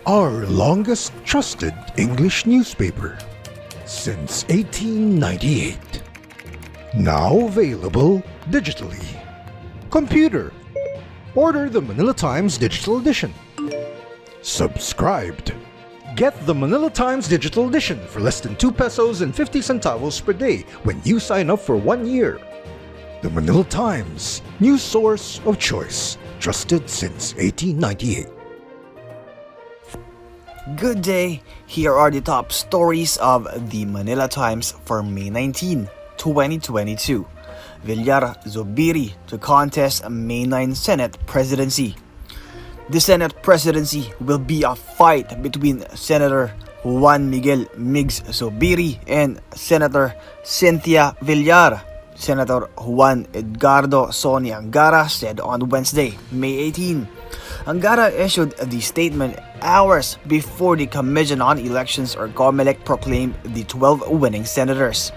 our longest trusted English newspaper since 1898. Now available digitally. Computer, order the Manila Times Digital Edition. Subscribed. Get the Manila Times Digital Edition for less than 2 pesos and 50 centavos per day when you sign up for 1 year. The Manila Times, news source of choice, trusted since 1898. Good day, here are the top stories of the Manila Times for May 19, 2022. Villar Zubiri to contest May 9 Senate presidency. The Senate presidency will be a fight between Senator Juan Miguel Migs Zubiri and Senator Cynthia Villar. Senator Juan Edgardo Sony Angara said on Wednesday, May 18. Angara issued the statement hours before the Commission on Elections or COMELEC proclaimed the 12 winning senators.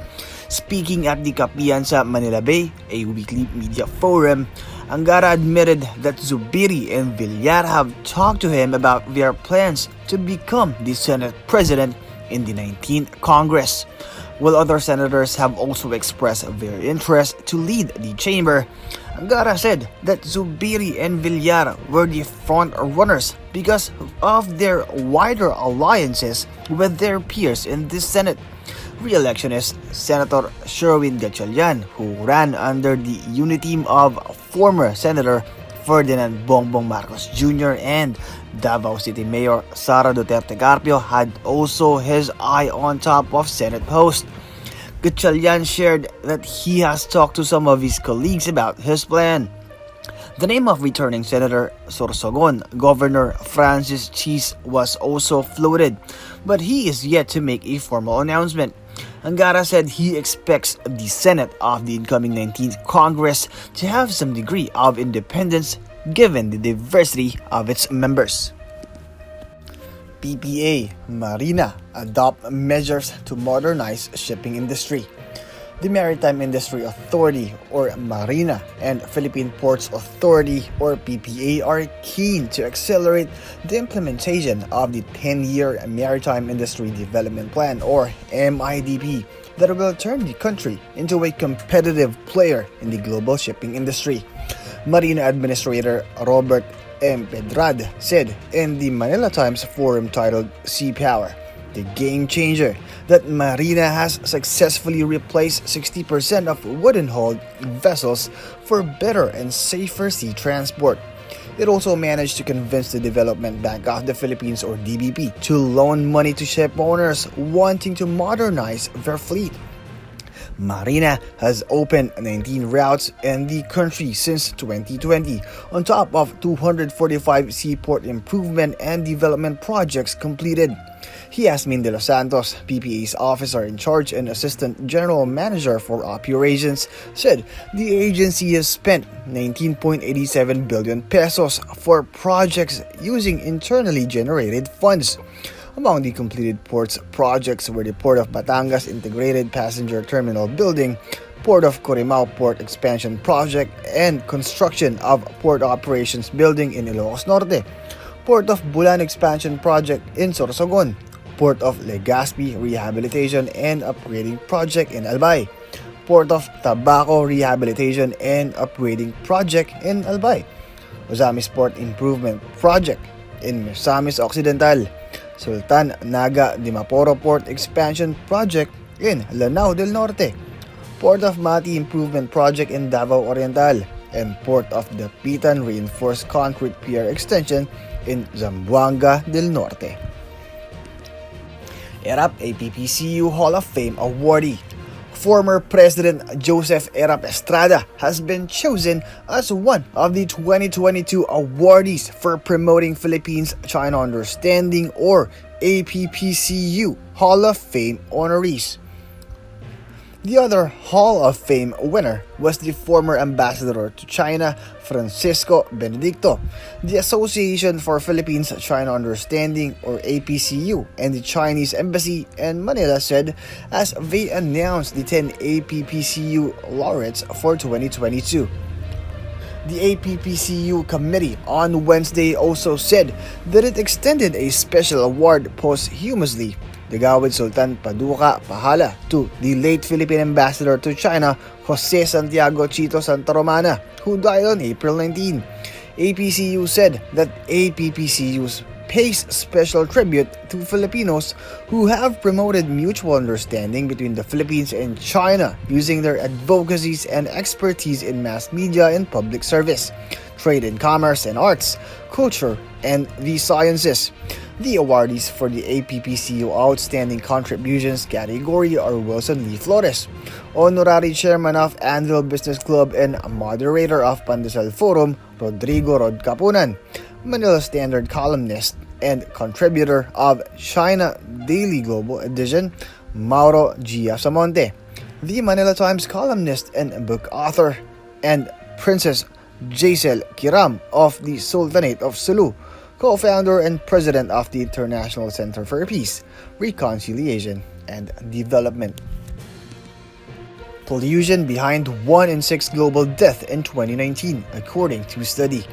Speaking at the Kapihan sa Manila Bay, a weekly media forum, Angara admitted that Zubiri and Villar have talked to him about their plans to become the Senate President in the 19th Congress. While other senators have also expressed their interest to lead the chamber, Angara said that Zubiri and Villar were the front runners because of their wider alliances with their peers in the Senate. Re-electionist Senator Sherwin Gatchalian, who ran under the uniteam of former Senator Ferdinand Bongbong Marcos Jr. and Davao City Mayor Sara Duterte Carpio, had also his eye on top of Senate post. Gatchalian shared that he has talked to some of his colleagues about his plan. The name of returning Senator Sorsogon, Governor Francis Cheese, was also floated, but he is yet to make a formal announcement. Angara said he expects the Senate of the incoming 19th Congress to have some degree of independence given the diversity of its members. PPA, Marina adopt measures to modernize shipping industry. The Maritime Industry Authority or Marina and Philippine Ports Authority or PPA are keen to accelerate the implementation of the 10-year Maritime Industry Development Plan or MIDP that will turn the country into a competitive player in the global shipping industry. Marina Administrator Robert M. Pedrad said in the Manila Times forum titled Sea Power, the game changer, that Marina has successfully replaced 60% of wooden-hulled vessels for better and safer sea transport. It also managed to convince the Development Bank of the Philippines or DBP to loan money to ship owners wanting to modernize their fleet. Marina has opened 19 routes in the country since 2020, on top of 245 seaport improvement and development projects completed. Yasmin De Los Santos, PPA's officer in charge and assistant general manager for operations, said the agency has spent 19.87 billion pesos for projects using internally generated funds. Among the completed ports projects were the Port of Batangas Integrated Passenger Terminal Building, Port of Corimao Port Expansion Project, and construction of Port Operations Building in Ilocos Norte, Port of Bulan Expansion Project in Sorsogon, Port of Legazpi Rehabilitation and Upgrading Project in Albay, Port of Tabaco Rehabilitation and Upgrading Project in Albay, Ozamis Port Improvement Project in Misamis Occidental, Sultan Naga Dimaporo Port Expansion Project in Lanao del Norte, Port of Mati Improvement Project in Davao Oriental, and Port of Dapitan Reinforced Concrete Pier Extension in Zamboanga del Norte. Erap APPCU Hall of Fame awardee. Former President Joseph Erap Estrada has been chosen as one of the 2022 awardees for promoting Philippines-China Understanding or APPCU Hall of Fame honorees. The other Hall of Fame winner was the former ambassador to China, Francisco Benedicto. The Association for Philippines-China Understanding or APCU and the Chinese Embassy in Manila said as they announced the 10 APPCU laureates for 2022. The APPCU committee on Wednesday also said that it extended a special award posthumously, Gawad Sultan Paduka Pahala, to the late Philippine ambassador to China, Jose Santiago Chito Santa Romana, who died on April 19. APCU said that APPCU's pays special tribute to Filipinos who have promoted mutual understanding between the Philippines and China using their advocacies and expertise in mass media and public service, trade and commerce and arts, culture, and the sciences. The awardees for the APPCU Outstanding Contributions category are Wilson Lee Flores, Honorary Chairman of Anvil Business Club and Moderator of Pandesal Forum, Rodrigo Rod Capunan, Manila Standard columnist and contributor of China Daily Global Edition, Mauro Gia Samonte, the Manila Times columnist and book author, and Princess Jaisel Kiram of the Sultanate of Sulu, co-founder and president of the International Center for Peace, Reconciliation, and Development. Pollution behind 1 in 6 global death in 2019, according to study.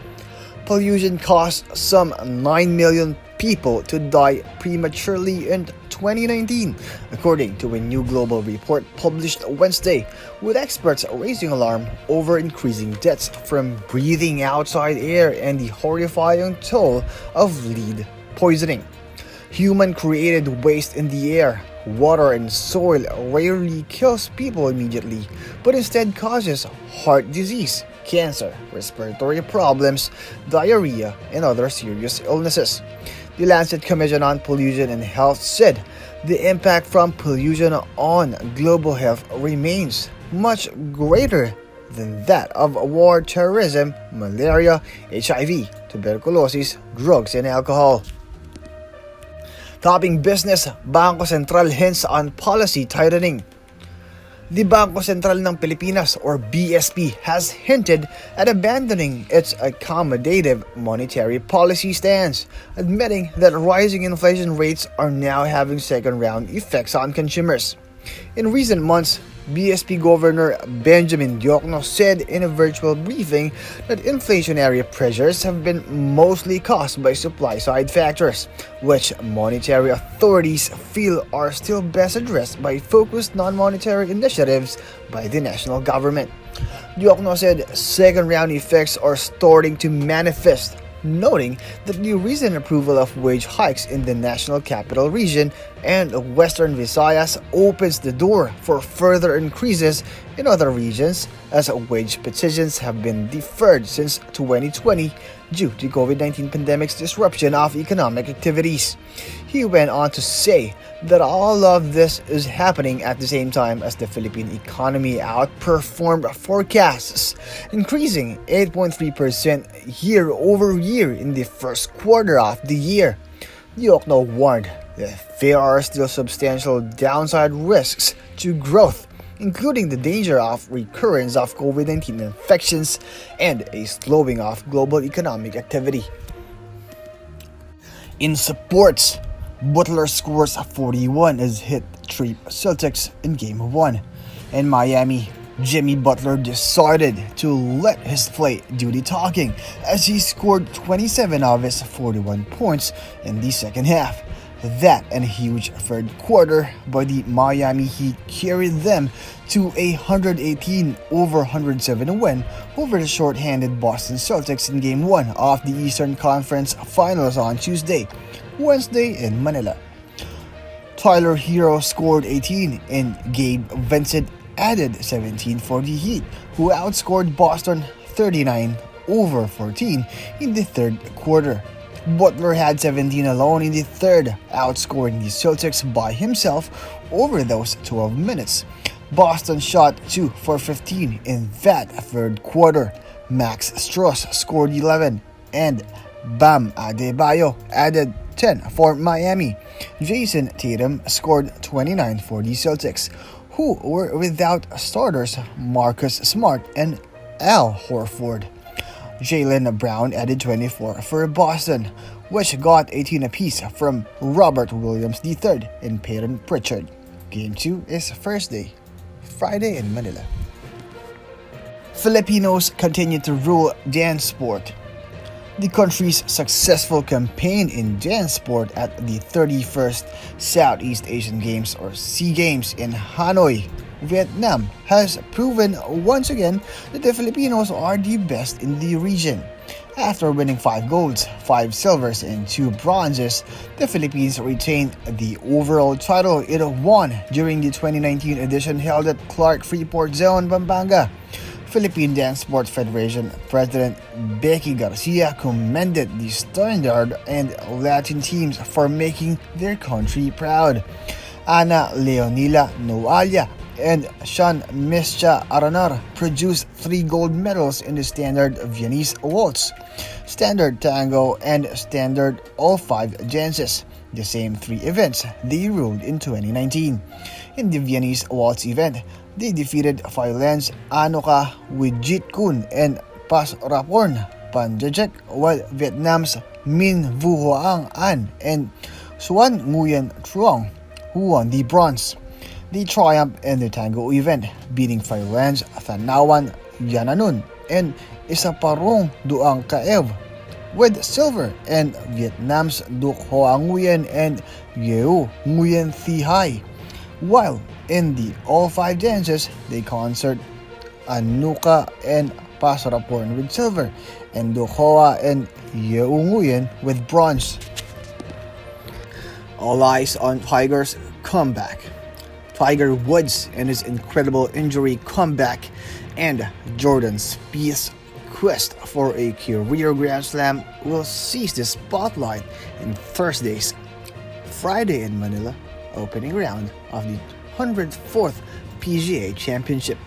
Pollution caused some 9 million people to die prematurely in 2019, according to a new global report published Wednesday, with experts raising alarm over increasing deaths from breathing outside air and the horrifying toll of lead poisoning. Human-created waste in the air, water, and soil rarely kills people immediately, but instead causes heart disease, cancer, respiratory problems, diarrhea, and other serious illnesses. The Lancet Commission on Pollution and Health said the impact from pollution on global health remains much greater than that of war, terrorism, malaria, HIV, tuberculosis, drugs, and alcohol. Topping business, Bangko Sentral hints on policy tightening. The Bangko Sentral ng Pilipinas or BSP has hinted at abandoning its accommodative monetary policy stance, admitting that rising inflation rates are now having second-round effects on consumers. In recent months, BSP Governor Benjamin Diokno said in a virtual briefing that inflationary pressures have been mostly caused by supply-side factors, which monetary authorities feel are still best addressed by focused non-monetary initiatives by the national government. Diokno said second-round effects are starting to manifest, noting that the recent approval of wage hikes in the National Capital Region and Western Visayas opens the door for further increases in other regions as wage petitions have been deferred since 2020 due to COVID-19 pandemic's disruption of economic activities. He went on to say that all of this is happening at the same time as the Philippine economy outperformed forecasts, increasing 8.3% year over year in the first quarter of the year. Diokno warned that there are still substantial downside risks to growth, including the danger of recurrence of COVID-19 infections and a slowing of global economic activity. In sports, Butler scores 41 as hit treat Celtics in Game 1. In Miami, Jimmy Butler decided to let his play do the talking as he scored 27 of his 41 points in the second half. That and a huge third quarter by the Miami Heat carried them to a 118-107 win over the short-handed Boston Celtics in Game 1 of the Eastern Conference Finals on Tuesday, Wednesday in Manila. Tyler Hero scored 18 and Gabe Vincent added 17 for the Heat, who outscored Boston 39-14 in the third quarter. Butler had 17 alone in the third, outscoring the Celtics by himself over those 12 minutes. Boston shot 2 for 15 in that third quarter. Max Strus scored 11 and Bam Adebayo added 10 for Miami. Jason Tatum scored 29 for the Celtics, who were without starters Marcus Smart and Al Horford. Jaylen Brown added 24 for Boston, which got 18 apiece from Robert Williams III and Peyton Pritchard. Game 2 is Friday in Manila. Filipinos continue to rule dance sport. The country's successful campaign in dance sport at the 31st Southeast Asian Games or SEA Games in Hanoi, Vietnam has proven once again that the Filipinos are the best in the region. After winning 5 golds, 5 silvers, and 2 bronzes, the Philippines retained the overall title it won during the 2019 edition held at Clark Freeport Zone, Pampanga. Philippine Dance Sport Federation President Becky Garcia commended the Standard and Latin teams for making their country proud. Ana Leonila Noalia and Sean Mischa Aranar produced 3 gold medals in the Standard Viennese Waltz, Standard Tango, and Standard all 5 dances, the same 3 events they ruled in 2019. In the Viennese Waltz event, they defeated Thailand's Anoka Wijit-kun and Pasraporn Panjajek, while Vietnam's Min Vu Hoang An and Xuan Nguyen Truong, who won the bronze. They triumphed in the tango event, beating Thailand's Thanawan Yananun and Isaparong Duang Kaev with silver, and Vietnam's Duc Hoa Nguyen and Yeu Nguyen Thi Hai. While in the all 5 dances, they concert Anuka and Pasaraporn with silver, and Duc Hoa and Yeu Nguyen with bronze. All eyes on Tiger's comeback. Tiger Woods and his incredible injury comeback, and Jordan Spieth's quest for a career Grand Slam will seize the spotlight in Thursday's Friday in Manila opening round of the 104th PGA Championship.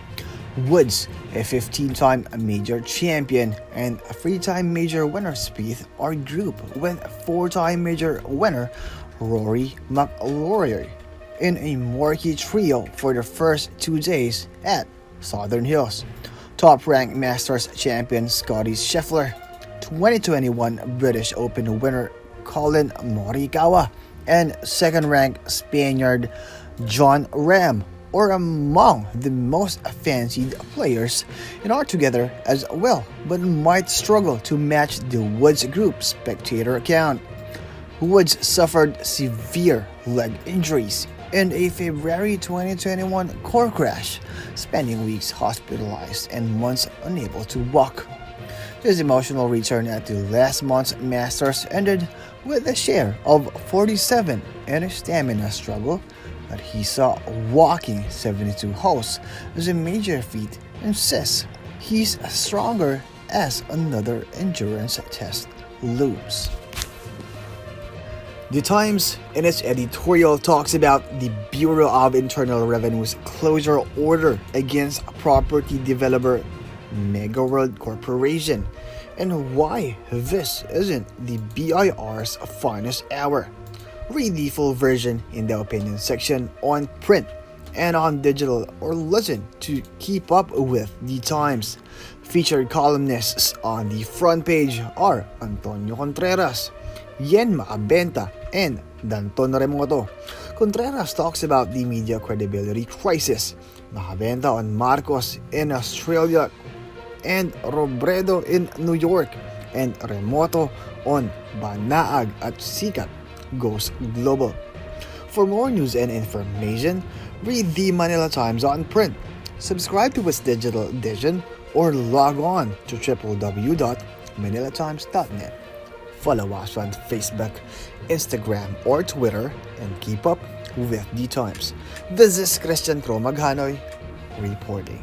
Woods, a 15-time major champion and a 3-time major winner Spieth, are grouped with 4-time major winner Rory McIlroy in a murky trio for the first 2 days at Southern Hills. Top-ranked Masters champion Scottie Scheffler, 2021 British Open winner Colin Morikawa, and second-ranked Spaniard John Ram are among the most fancied players and are together as well, but might struggle to match the Woods Group spectator count. Woods suffered severe leg injuries in a February 2021 car crash, spending weeks hospitalized and months unable to walk. His emotional return at the last month's Masters ended with a share of 47 and a stamina struggle that he saw walking 72 holes as a major feat and says he's stronger as another endurance test looms. The Times, in its editorial, talks about the Bureau of Internal Revenue's closure order against property developer Megaworld Corporation and why this isn't the BIR's finest hour. Read the full version in the opinion section on print and on digital, or listen to Keep Up with the Times. Featured columnists on the front page are Antonio Contreras, Yen Maabenta, and Danton Remoto. Contreras talks about the media credibility crisis, Maabenta on Marcos in Australia and Robredo in New York, and Remoto on Banaag at Sikat goes global. For more news and information, read the Manila Times on print, subscribe to its digital edition, or log on to www.manilatimes.net. Follow us on Facebook, Instagram, or Twitter, and keep up with the Times. This is Christian Pro Maghanoy reporting.